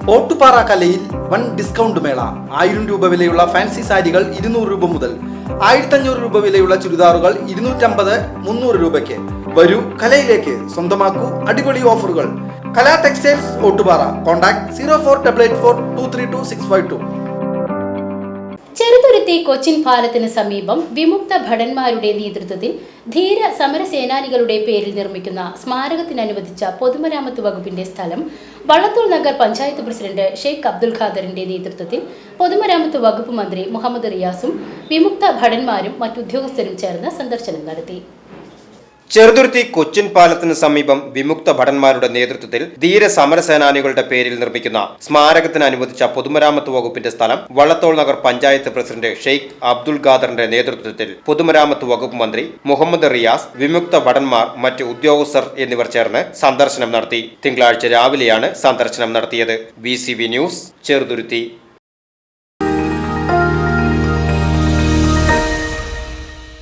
ഓട്ടുപാറ കലയിൽ വൻ ഡിസ്കൗണ്ട് മേള. 1000 രൂപ വിലയുള്ള ഫാൻസി സാരികൾ 200 രൂപ മുതൽ, 1500 രൂപ വിലയുള്ള ചുരിദാറുകൾ 250-300 രൂപയ്ക്ക്. വരൂ കലയിലേക്ക്, സ്വന്തമാക്കൂ അടിപൊളി ഓഫറുകൾ. കലാ ടെക്സ്റ്റൈൽസ് ഓട്ടുപാറ. കോൺടാക്ട് 04884232 ചെറുതുരുത്തി കൊച്ചിൻ പാലത്തിന് സമീപം വിമുക്ത ഭടന്മാരുടെ നേതൃത്വത്തിൽ ധീര സമരസേനാനികളുടെ പേരിൽ നിർമ്മിക്കുന്ന സ്മാരകത്തിനനുവദിച്ച പൊതുമരാമത്ത് വകുപ്പിന്റെ സ്ഥലം വള്ളത്തോൾ നഗർ പഞ്ചായത്ത് പ്രസിഡന്റ് ഷെയ്ഖ് അബ്ദുൽ ഖാദറിന്റെ നേതൃത്വത്തിൽ പൊതുമരാമത്ത് വകുപ്പ് മന്ത്രി മുഹമ്മദ് റിയാസും വിമുക്ത ഭടന്മാരും മറ്റുദ്യോഗസ്ഥരും ചേർന്ന് സന്ദർശനം നടത്തി. ചെറുതുരുത്തി കൊച്ചിൻ പാലത്തിന് സമീപം വിമുക്ത ഭടന്മാരുടെ നേതൃത്വത്തിൽ ധീര സമരസേനാനികളുടെ പേരിൽ നിർമ്മിക്കുന്ന സ്മാരകത്തിന് അനുവദിച്ച പൊതുമരാമത്ത് വകുപ്പിന്റെ സ്ഥലം വള്ളത്തോൾ നഗർ പഞ്ചായത്ത് പ്രസിഡന്റ് ഷെയ്ഖ് അബ്ദുൽ ഖാദറിന്റെ നേതൃത്വത്തിൽ പൊതുമരാമത്ത് വകുപ്പ് മന്ത്രി മുഹമ്മദ് റിയാസ്, വിമുക്ത ഭടന്മാർ, മറ്റ് ഉദ്യോഗസ്ഥർ എന്നിവർ ചേർന്ന് സന്ദർശനം നടത്തി. തിങ്കളാഴ്ച രാവിലെയാണ് സന്ദർശനം നടത്തിയത്. VCV news, Cheruthuruthy.